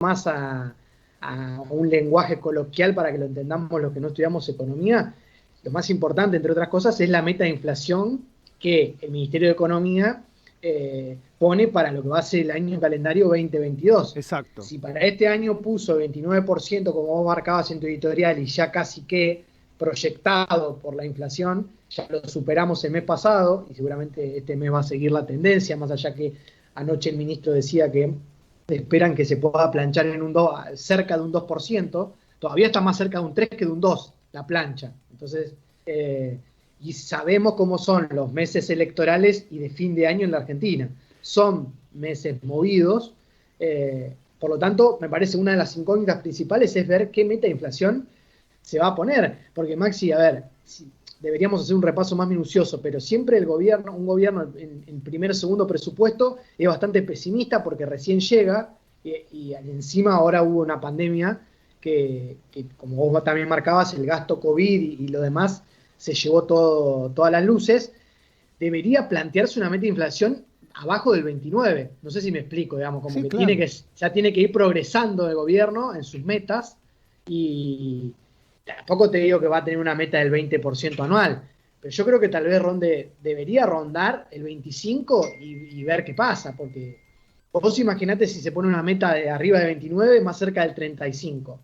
más a un lenguaje coloquial para que lo entendamos los que no estudiamos economía, lo más importante, entre otras cosas, es la meta de inflación que el Ministerio de Economía pone para lo que va a ser el año calendario 2022. Exacto. Si para este año puso 29%, como vos marcabas en tu editorial, y ya casi que proyectado por la inflación, ya lo superamos el mes pasado, y seguramente este mes va a seguir la tendencia, más allá que anoche el ministro decía que esperan que se pueda planchar en cerca de un 2%, todavía está más cerca de un 3 que de un 2 la plancha. Entonces, y sabemos cómo son los meses electorales y de fin de año en la Argentina. Son meses movidos, por lo tanto, me parece una de las incógnitas principales es ver qué meta de inflación se va a poner. Porque Maxi, a ver, deberíamos hacer un repaso más minucioso, pero siempre un gobierno en primer o segundo presupuesto es bastante pesimista porque recién llega y encima ahora hubo una pandemia que como vos también marcabas, el gasto COVID y lo demás se llevó todas las luces. Debería plantearse una meta de inflación abajo del 29. No sé si me explico, digamos, como Sí, que claro. ya tiene que ir progresando el gobierno en sus metas y tampoco te digo que va a tener una meta del 20% anual, pero yo creo que tal vez debería rondar el 25 y ver qué pasa, porque vos imaginate si se pone una meta de arriba de 29, más cerca del 35.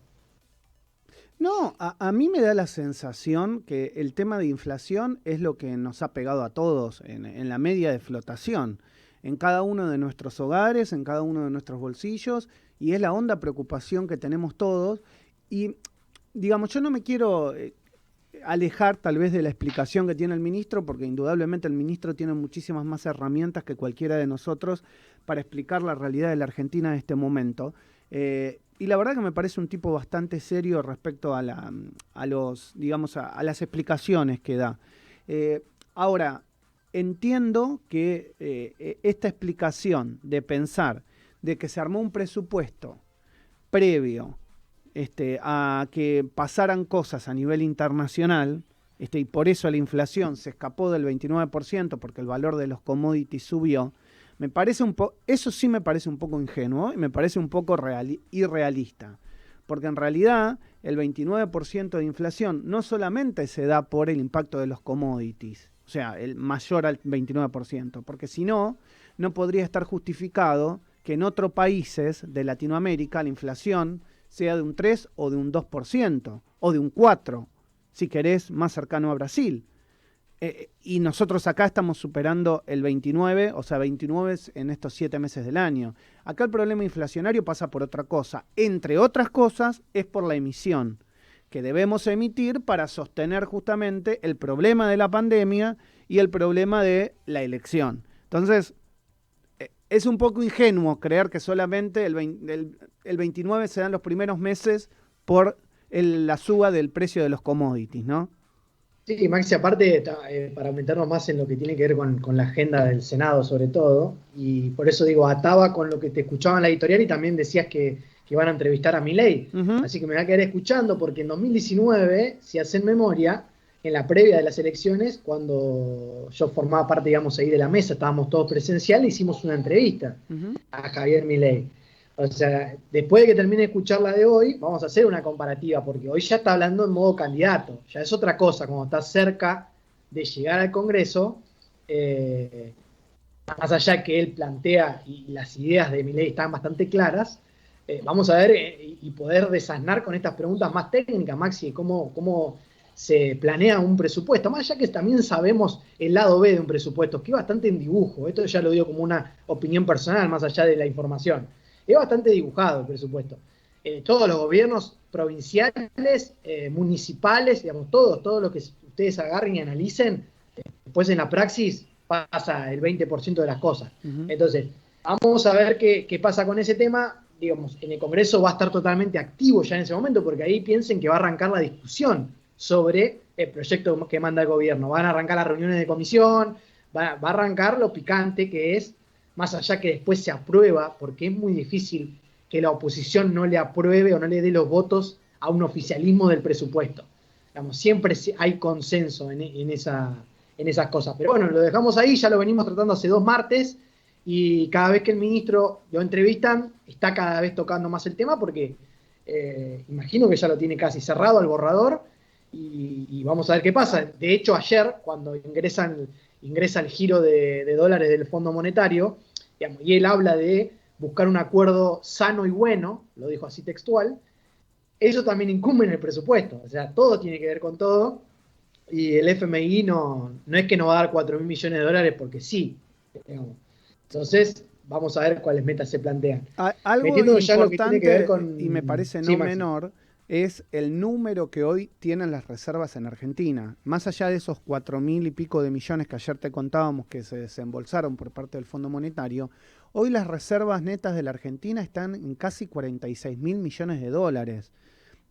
No, a mí me da la sensación que el tema de inflación es lo que nos ha pegado a todos en la media de flotación, en cada uno de nuestros hogares, en cada uno de nuestros bolsillos, y es la honda preocupación que tenemos todos. Y digamos, yo no me quiero alejar tal vez de la explicación que tiene el ministro, porque indudablemente el ministro tiene muchísimas más herramientas que cualquiera de nosotros para explicar la realidad de la Argentina en este momento. Y la verdad que me parece un tipo bastante serio respecto a los, digamos, a las explicaciones que da. Eh, Ahora, entiendo que esta explicación de pensar de que se armó un presupuesto previo a que pasaran cosas a nivel internacional, y por eso la inflación se escapó del 29%, porque el valor de los commodities subió, eso sí me parece un poco ingenuo y me parece un poco irrealista. Porque en realidad el 29% de inflación no solamente se da por el impacto de los commodities, o sea, el mayor al 29%, porque si no, no podría estar justificado que en otros países de Latinoamérica la inflación sea de un 3 o de un 2% o de un 4%, si querés, más cercano a Brasil. Y nosotros acá estamos superando el 29, o sea, 29 en estos 7 meses del año. Acá el problema inflacionario pasa por otra cosa. Entre otras cosas, es por la emisión que debemos emitir para sostener justamente el problema de la pandemia y el problema de la elección. Entonces, es un poco ingenuo creer que solamente el 29 se dan los primeros meses por la suba del precio de los commodities, ¿no? Sí, Maxi, aparte, para meternos más en lo que tiene que ver con la agenda del Senado, sobre todo, y por eso digo, ataba con lo que te escuchaba en la editorial y también decías que van a entrevistar a Milei. Uh -huh. Así que me voy a quedar escuchando, porque en 2019, si hacen memoria, en la previa de las elecciones, cuando yo formaba parte, digamos, ahí de la mesa, estábamos todos presenciales, hicimos una entrevista Uh -huh. a Javier Milei. O sea, después de que termine de escuchar la de hoy, vamos a hacer una comparativa, porque hoy ya está hablando en modo candidato. Ya es otra cosa, cuando está cerca de llegar al Congreso, eh, más allá que él plantea y las ideas de Milei están bastante claras, vamos a ver y poder desasnar con estas preguntas más técnicas, Maxi, cómo se planea un presupuesto. Más allá que también sabemos el lado B de un presupuesto, que es bastante en dibujo. Esto ya lo digo como una opinión personal, más allá de la información. Es bastante dibujado el presupuesto. Todos los gobiernos provinciales, municipales, digamos, todo lo que ustedes agarren y analicen, después en la praxis pasa el 20% de las cosas. Uh -huh. Entonces, vamos a ver qué pasa con ese tema. Digamos, en el Congreso va a estar totalmente activo ya en ese momento, porque ahí piensen que va a arrancar la discusión sobre el proyecto que manda el gobierno. Van a arrancar las reuniones de comisión, va a arrancar lo picante que es, más allá que después se aprueba, porque es muy difícil que la oposición no le apruebe o no le dé los votos a un oficialismo del presupuesto. Digamos, siempre hay consenso en esas cosas. Pero bueno, lo dejamos ahí, ya lo venimos tratando hace 2 martes. y cada vez que el ministro lo entrevistan, está cada vez tocando más el tema porque imagino que ya lo tiene casi cerrado al borrador y vamos a ver qué pasa. De hecho, ayer, cuando ingresa el giro de dólares del Fondo Monetario, digamos, y él habla de buscar un acuerdo sano y bueno, lo dijo así textual, eso también incumbe en el presupuesto. O sea, todo tiene que ver con todo. Y el FMI no es que nos va a dar 4.000 millones de dólares porque sí. Digamos. Entonces, vamos a ver cuáles metas se plantean. Algo Metiéndonos ya en lo que tiene que ver importante, con... y me parece Sí, no Maxi. menor, es el número que hoy tienen las reservas en Argentina. Más allá de esos 4.000 y pico de millones que ayer te contábamos que se desembolsaron por parte del Fondo Monetario, hoy las reservas netas de la Argentina están en casi 46.000 millones de dólares.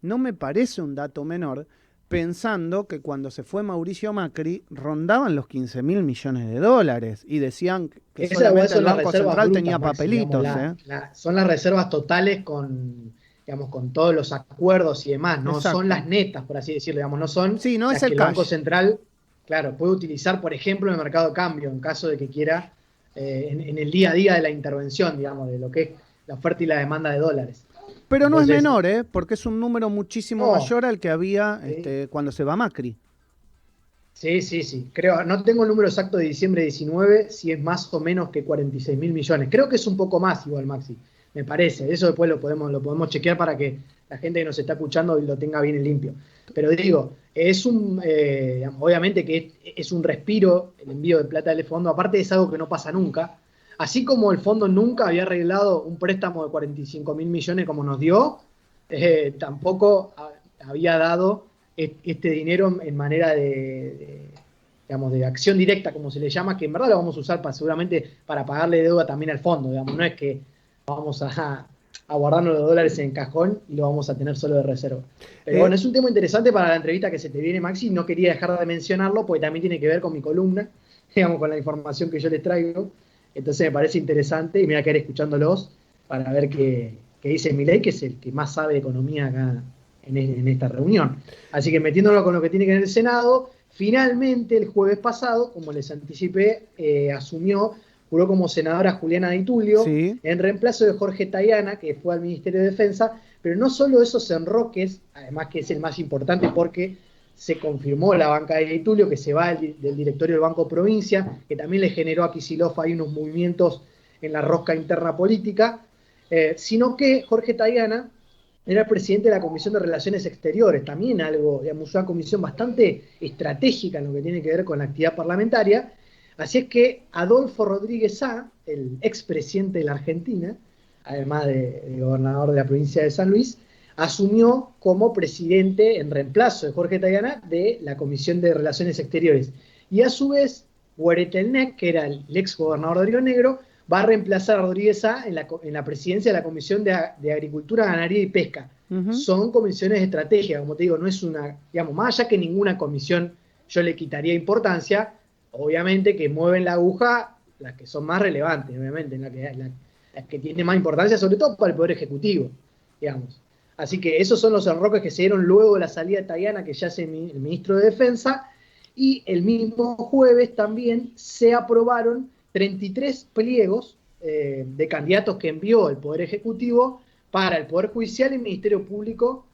No me parece un dato menor, pensando que cuando se fue Mauricio Macri rondaban los 15.000 millones de dólares y decían que Esas solamente el son las Banco reservas Central brutas, tenía Maxi, digamos, papelitos. son las reservas totales con, digamos, con todos los acuerdos y demás, no son Exacto. las netas, por así decirlo, digamos, no son Sí, no es las que el el Banco cash. Central, claro, puede utilizar, por ejemplo, en el mercado de cambio, en caso de que quiera, en el día a día de la intervención, digamos, de lo que es la oferta y la demanda de dólares. Pero no es Entonces, menor, ¿eh? Porque es un número muchísimo no, mayor al que había sí, cuando se va Macri. sí, sí, sí. Creo, no tengo el número exacto de diciembre 19, si es más o menos que 46.000 millones. Creo que es un poco más igual, Maxi, me parece. Eso después lo podemos chequear para que la gente que nos está escuchando lo tenga bien en limpio. Pero digo, digamos, obviamente que es un respiro el envío de plata del fondo. Aparte es algo que no pasa nunca. Así como el fondo nunca había arreglado un préstamo de 45.000 millones como nos dio, tampoco había dado este dinero en manera digamos, de acción directa, como se le llama, que en verdad lo vamos a usar seguramente para pagarle deuda también al fondo, digamos, no es que vamos a guardarnos los dólares en cajón y lo vamos a tener solo de reserva. Pero Eh, bueno, es un tema interesante para la entrevista que se te viene, Maxi, no quería dejar de mencionarlo porque también tiene que ver con mi columna, digamos, con la información que yo les traigo, entonces me parece interesante y me voy a quedar escuchándolos para ver qué dice Milei, que es el que más sabe de economía acá en esta reunión. Así que metiéndolo con lo que tiene que ver el Senado, finalmente el jueves pasado, como les anticipé, juró como senadora Juliana Di Tulio, sí. en reemplazo de Jorge Tayana, que fue al Ministerio de Defensa, pero no solo esos enroques, además que es el más importante porque se confirmó la banca de Di Tulio, que se va del directorio del Banco Provincia, que también le generó a Kicillof ahí unos movimientos en la rosca interna política, sino que Jorge Tayana era el presidente de la Comisión de Relaciones Exteriores, también algo, digamos, una comisión bastante estratégica en lo que tiene que ver con la actividad parlamentaria. Así es que Adolfo Rodríguez Sá, el expresidente de la Argentina, además de gobernador de la provincia de San Luis, asumió como presidente en reemplazo de Jorge Tayana de la Comisión de Relaciones Exteriores. Y a su vez, Hueretelnec, que era el ex gobernador de Río Negro, va a reemplazar a Rodríguez Sá en la presidencia de la Comisión de Agricultura, Ganadería y Pesca. Ujú. Son comisiones estratégicas, como te digo, no es una, digamos, más allá que ninguna comisión yo le quitaría importancia, obviamente que mueven la aguja las que son más relevantes, obviamente, las que tienen más importancia, sobre todo para el Poder Ejecutivo, digamos. Así que esos son los enroques que se dieron luego de la salida de Tayana, que ya es el ministro de Defensa, y el mismo jueves también se aprobaron 33 pliegos de candidatos que envió el Poder Ejecutivo para el Poder Judicial y el Ministerio Público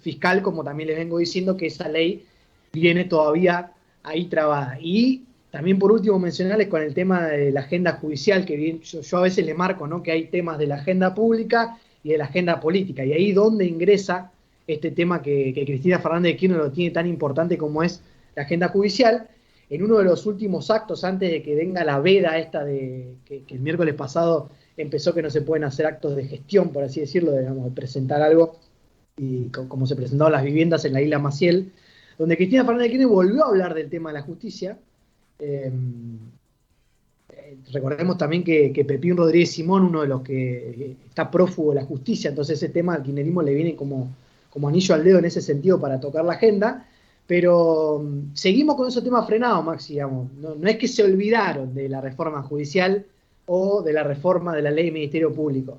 Fiscal, como también les vengo diciendo que esa ley viene todavía ahí trabada. Y también por último mencionarles con el tema de la agenda judicial, que bien, yo a veces le marco, ¿no?, que hay temas de la agenda pública y de la agenda política, y ahí donde ingresa este tema que Cristina Fernández de Kirchner lo tiene tan importante como es la agenda judicial. En uno de los últimos actos, antes de que venga la veda esta que el miércoles pasado empezó que no se pueden hacer actos de gestión, por así decirlo, de presentar algo, y como se presentaron las viviendas en la isla Maciel, donde Cristina Fernández de Kirchner volvió a hablar del tema de la justicia. Eh, Recordemos también que Pepín Rodríguez Simón, uno de los que está prófugo de la justicia, entonces ese tema al kirchnerismo le viene como anillo al dedo en ese sentido para tocar la agenda, pero seguimos con esos temas frenados, Maxi, digamos. No es que se olvidaron de la reforma judicial o de la reforma de la ley de Ministerio Público.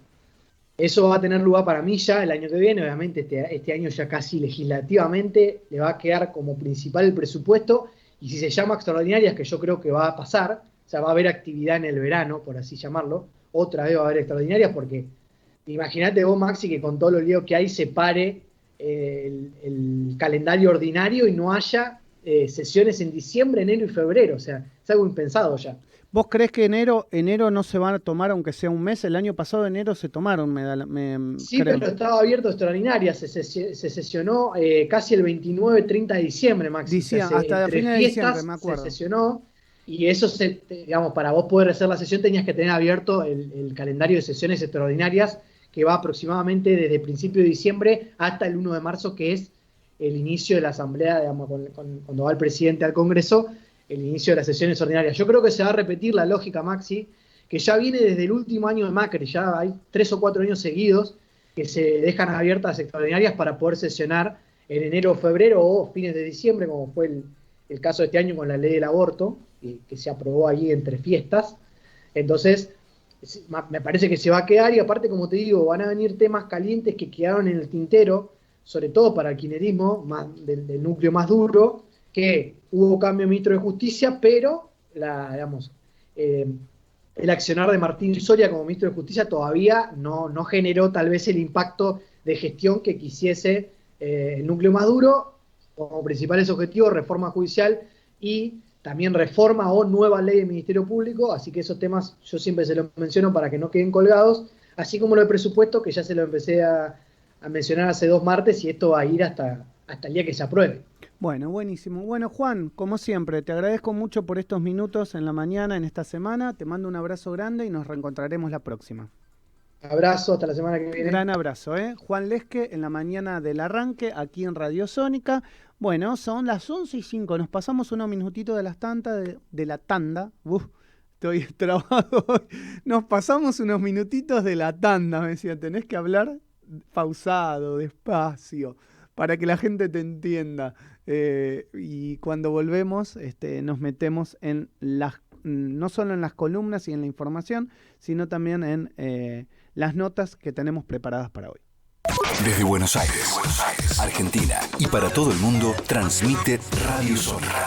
Eso va a tener lugar para mí ya el año que viene, obviamente este año ya casi legislativamente le va a quedar como principal el presupuesto, y si se llama extraordinarias, que yo creo que va a pasar, O sea, va a haber actividad en el verano, por así llamarlo. Otra vez va a haber extraordinarias porque imagínate vos, Maxi, que con todo lo lío que hay se pare el calendario ordinario y no haya sesiones en diciembre, enero y febrero. O sea, es algo impensado ya. ¿Vos creés que enero no se van a tomar aunque sea un mes? El año pasado enero se tomaron, Sí, creo. pero estaba abierto extraordinaria, se sesionó casi el 29-30 de diciembre, Maxi. Decía, O sea, hasta entre fines de diciembre, fiestas me se acuerdo. sesionó y eso, digamos, para vos poder hacer la sesión tenías que tener abierto el calendario de sesiones extraordinarias que va aproximadamente desde principio de diciembre hasta el 1 de marzo, que es el inicio de la asamblea, digamos, cuando va el presidente al Congreso, el inicio de las sesiones ordinarias. Yo creo que se va a repetir la lógica, Maxi, que ya viene desde el último año de Macri, ya hay 3 o 4 años seguidos que se dejan abiertas extraordinarias para poder sesionar en enero o febrero o fines de diciembre, como fue el caso de este año con la ley del aborto, que se aprobó allí entre fiestas. Entonces, me parece que se va a quedar y aparte, como te digo, van a venir temas calientes que quedaron en el tintero, sobre todo para el kirchnerismo, del núcleo más duro, que hubo cambio de ministro de Justicia, pero digamos, el accionar de Martín Soria como ministro de Justicia todavía no generó tal vez el impacto de gestión que quisiese el núcleo más duro, como principales objetivos, reforma judicial y también reforma o nueva ley del Ministerio Público, así que esos temas yo siempre se los menciono para que no queden colgados, así como lo de presupuesto, que ya se lo empecé a mencionar hace 2 martes y esto va a ir hasta el día que se apruebe. Bueno, buenísimo. Bueno, Juan, como siempre, te agradezco mucho por estos minutos en la mañana, en esta semana. Te mando un abrazo grande y nos reencontraremos la próxima. Abrazo, hasta la semana que viene. Gran abrazo, ¿eh? Juan Lesque en la mañana del arranque, aquí en Radio Sónica. Bueno, son las 11:05. Nos pasamos unos minutitos de las tantas de la tanda. Estoy trabado hoy. Nos pasamos unos minutitos de la tanda, me decía. Tenés que hablar pausado, despacio, para que la gente te entienda. Y cuando volvemos, nos metemos en no solo en las columnas y en la información, sino también en las notas que tenemos preparadas para hoy. Desde Buenos Aires, Argentina y para todo el mundo, transmite Radio Sónica.